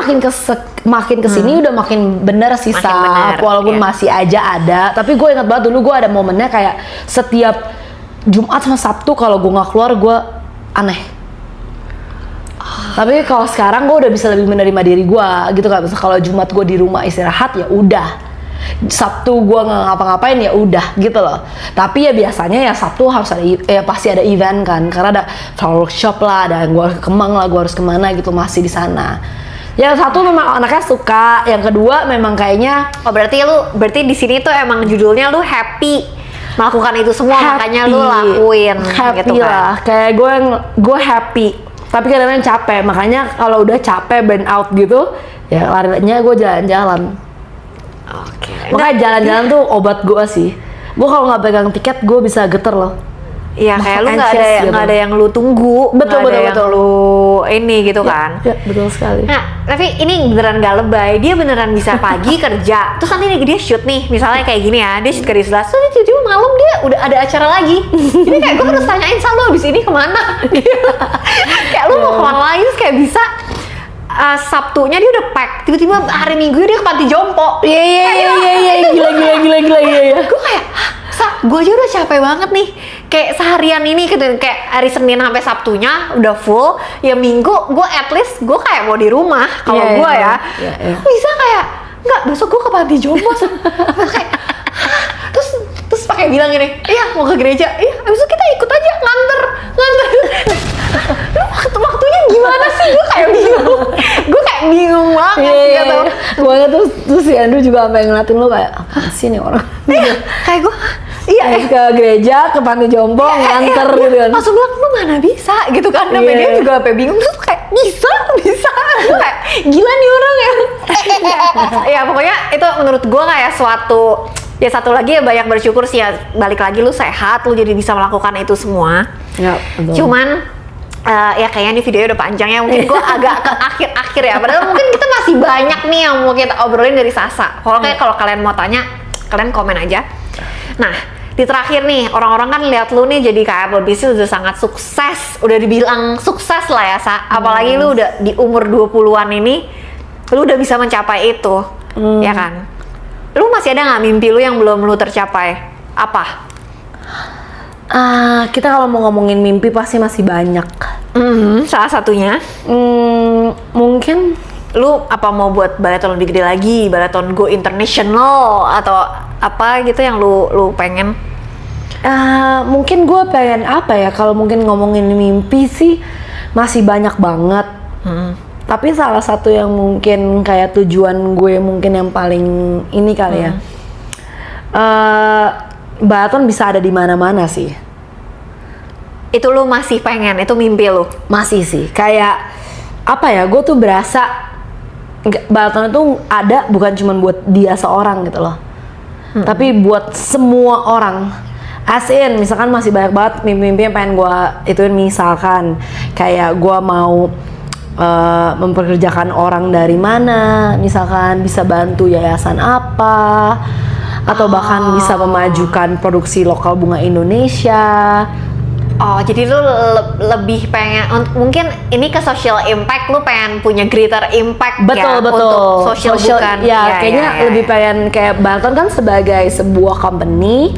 makin kesini udah makin bener sih Makin Sab. bener, Walaupun iya. masih aja ada. Tapi gue ingat banget dulu gue ada momennya kayak setiap Jumat sama Sabtu kalau gue nggak keluar gue aneh. Tapi kalau sekarang gue udah bisa lebih menerima diri gue gitu kan. Kalau Jumat gue di rumah istirahat ya udah. Sabtu gue nggak ngapa-ngapain ya udah gitu loh. Tapi ya biasanya ya Sabtu harus ada pasti ada event kan, karena ada flower shop lah, ada gue ke Kemang lah, gue harus kemana gitu, masih di sana. Yang satu memang anaknya suka, yang kedua memang kayaknya berarti di sini tuh emang judulnya lu happy melakukan itu semua, makanya lu lakuin happy gitu kan. lah. Kayak gue happy, tapi kadang-kadang capek, makanya kalau udah capek burn out gitu ya larinya gue jalan-jalan. Oke. Makanya jalan-jalan tuh obat gue sih. Gue kalau nggak pegang tiket gue bisa geter loh. Iya, kayak lu nggak Anxious ada yang lu tunggu, Betul, nggak ada betul. yang lu ini gitu kan. Ya betul sekali. Nah, tapi ini beneran gak lebay, dia beneran bisa pagi kerja, terus nanti dia shoot nih, misalnya kayak gini ya, dia shoot ke Risla, terus tiba-tiba malam dia udah ada acara lagi. Ini kayak gue harus tanyain, Sal, lu abis ini kemana? Kayak lu mau kemana lagi, terus kayak bisa Sabtunya dia udah pack, tiba-tiba hari Minggu dia ke panti jompo. Iya, gila. Gue kayak, gue aja udah capek banget nih, kayak seharian ini gitu, kayak hari Senin sampai Sabtunya udah full, ya Minggu gue at least gue kayak mau di rumah kalau gue ya. Bisa kayak nggak, besok gue ke panti jompo. Kayak terus pakai bilang gini, iya mau ke gereja, iya abis itu kita ikut aja nganter. Waktunya gimana sih, gue kayak bingung banget gitu. Gue terus si Andrew juga sampai ngeliatin lu kayak apa sih nih orang. Kayak gue ke gereja, ke panti jompo, nganter gitu kan. Langsung bilang, lu mana bisa gitu kan. Sampai dia juga sampai bingung, terus kayak bisa. Gue kayak gila nih orang ya. Ya pokoknya itu menurut gue kayak suatu, ya satu lagi ya banyak bersyukur sih ya, balik lagi lu sehat, lu jadi bisa melakukan itu semua. Ya, betul. Cuman ya kayaknya ini videonya udah panjang ya, mungkin gue agak ke akhir-akhir ya, padahal mungkin kita masih banyak nih yang mau kita obrolin dari Sasa. Kalau kalian mau tanya, kalian komen aja. Nah, di terakhir nih, orang-orang kan lihat lu nih jadi kayak berbisnis udah sangat sukses, udah dibilang sukses lah ya, Sa. Apalagi lu udah di umur 20-an ini, lu udah bisa mencapai itu, ya kan? Lu masih ada nggak mimpi lu yang belum lu tercapai? Apa? Kita kalau mau ngomongin mimpi pasti masih banyak. Salah satunya, mungkin lu apa mau buat balaton lebih gede lagi, balaton go international atau apa gitu yang lu pengen? Mungkin gue pengen apa ya, kalau mungkin ngomongin mimpi sih masih banyak banget. Tapi salah satu yang mungkin kayak tujuan gue mungkin yang paling ini kali ya, balaton bisa ada di mana-mana sih. Itu lu masih pengen, itu mimpi lu? Masih sih, kayak apa ya, gue tuh berasa balaton itu ada bukan cuma buat dia seorang gitu loh, tapi buat semua orang. As in, misalkan masih banyak banget mimpi-mimpi yang pengen gue ituin, misalkan kayak gue mau mempekerjakan orang dari mana, misalkan bisa bantu yayasan apa, atau bahkan bisa memajukan produksi lokal bunga Indonesia. Oh, jadi lu lebih pengen, mungkin ini ke social impact, lu pengen punya greater impact betul, ya, betul. untuk social bukan? Ya, kayaknya lebih pengen kayak Balaton kan sebagai sebuah company,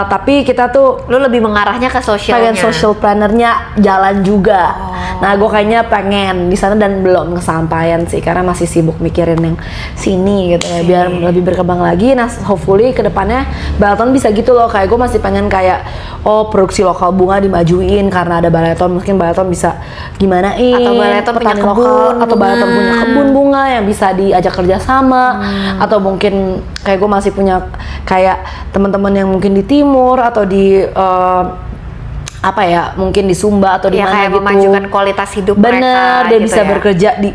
tapi kita tuh lu lebih mengarahnya ke sosialnya. Pengen social plannernya jalan juga. Nah, gue kayaknya pengen di sana dan belum kesampaian sih, karena masih sibuk mikirin yang sini gitu ya, biar lebih berkembang lagi. Nah, hopefully kedepannya Balaton bisa gitu loh, kayak gue masih pengen kayak produksi lokal bunga dimajuin karena ada baleton, mungkin baleton bisa gimanain Atau baleton punya petani kebun lokal, atau bunga. baleton punya kebun bunga yang bisa diajak kerja sama, atau mungkin kayak gue masih punya kayak teman-teman yang mungkin di timur atau di apa ya, mungkin di Sumba atau di Ya, mana kayak gitu. memajukan kualitas hidup Bener, mereka dia gitu bisa ya. bekerja di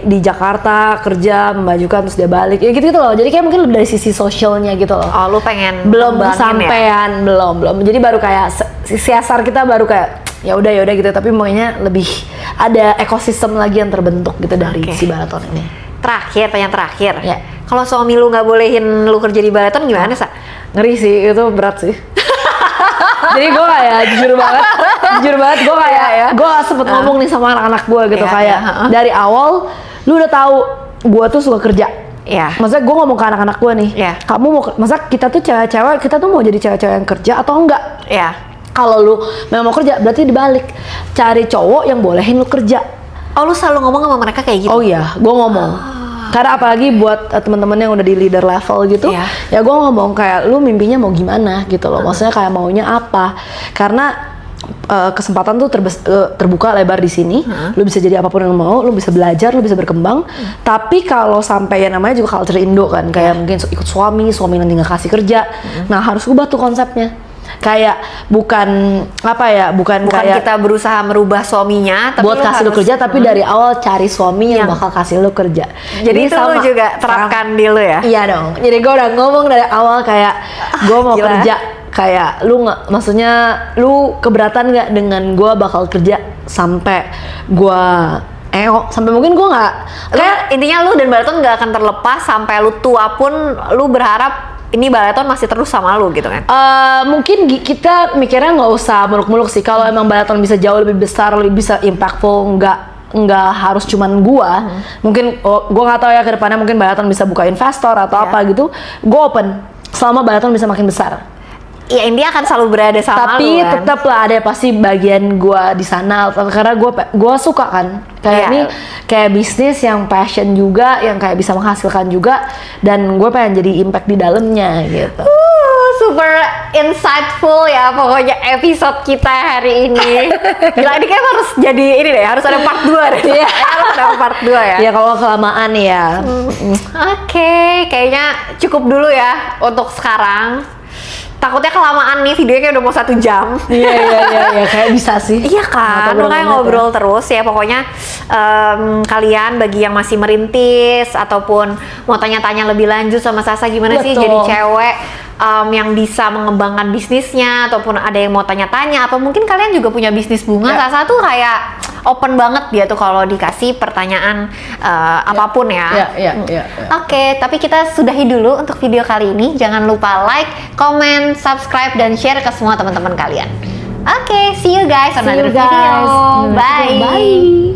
di Jakarta, kerja, memajukan, terus dia balik. Ya gitu loh. Jadi kayak mungkin lebih dari sisi sosialnya gitu loh. Oh, lu pengen Belum ngembangin ya? sampean, belum. Jadi baru kayak siasar kita baru kayak ya udah gitu, tapi makanya lebih ada ekosistem lagi yang terbentuk gitu dari Oke. si balaton ini. Terakhir, pertanyaan terakhir. Ya. Kalau suami lu nggak bolehin lu kerja di baleton gimana, Sa? Ngeri sih, itu berat sih. Jadi gue kayak jujur banget gue kayak Iya, ya. gue sempet ngomong nih sama anak-anak gue gitu, Iya, kayak iya, dari awal lu udah tahu gue tuh suka kerja. Iya. Maksudnya gue ngomong ke anak-anak gue nih, Iya. kamu mau, masa kita tuh cewek-cewek, kita tuh mau jadi cewek-cewek yang kerja atau enggak? Ya. Kalau lu memang mau kerja, berarti dibalik, cari cowok yang bolehin lu kerja. Oh, lu selalu ngomong sama mereka kayak gitu? Oh iya, gue ngomong. Karena apalagi buat teman-teman yang udah di leader level gitu, Iya. ya gue ngomong kayak lu mimpinya mau gimana gitu loh. Maksudnya kayak maunya apa? Karena kesempatan tuh terbuka lebar di sini. Lu bisa jadi apapun yang lu mau, lu bisa belajar, lu bisa berkembang. Tapi kalau sampai ya namanya juga culture Indo kan, kayak mungkin ikut suami nanti nggak kasih kerja. Nah harus ubah tuh konsepnya. Kayak bukan apa ya, bukan kayak kita berusaha merubah suaminya, tapi buat kasih lu harus- kerja, tapi dari awal cari suami yang bakal kasih lu kerja. Jadi itu lu juga terapkan di lu ya? Iya dong. Jadi gue udah ngomong dari awal kayak gue mau gila. kerja, kayak lu nggak, maksudnya lu keberatan nggak dengan gue bakal kerja sampai gue sampai mungkin gue nggak Kayak intinya lu dan baleton nggak akan terlepas sampai lu tua pun lu berharap ini baleton masih terus sama lu gitu kan? mungkin kita mikirnya nggak usah muluk-muluk sih. Kalau emang baleton bisa jauh lebih besar, lebih bisa impactful, nggak harus cuman gua. Mungkin gua nggak tahu ya ke depannya, mungkin baleton bisa buka investor atau apa gitu. Gua open selama baleton bisa makin besar. Ya India akan selalu berada sama Tapi lu kan? tetap lah ada pasti bagian gua di sana, karena gua suka kan. Kayak Iya. ini kayak bisnis yang passion juga, yang kayak bisa menghasilkan juga, dan gue pengen jadi impact di dalamnya gitu. Super insightful ya pokoknya episode kita hari ini. Gila, ini kayak harus jadi ini deh, harus ada part 2 deh. Iya. Harus ada part 2 ya. Ya kalau kelamaan ya. Oke, kayaknya cukup dulu ya untuk sekarang. Takutnya kelamaan nih, videonya kayak udah mau 1 jam. Iya, kayak bisa sih. Iya kan, Ngobrol makanya banget ngobrol terus ya. Pokoknya kalian bagi yang masih merintis ataupun mau tanya-tanya lebih lanjut sama Sasa gimana sih Betul. jadi cewek yang bisa mengembangkan bisnisnya, ataupun ada yang mau tanya-tanya, atau mungkin kalian juga punya bisnis bunga. Ya. Sasa tuh kayak open banget dia tuh kalau dikasih pertanyaan apapun ya. Iya. Oke, tapi kita sudahi dulu untuk video kali ini. Jangan lupa like, comment, subscribe, dan share ke semua teman-teman kalian. Oke, see you guys on See you another guys. video. Bye. Bye.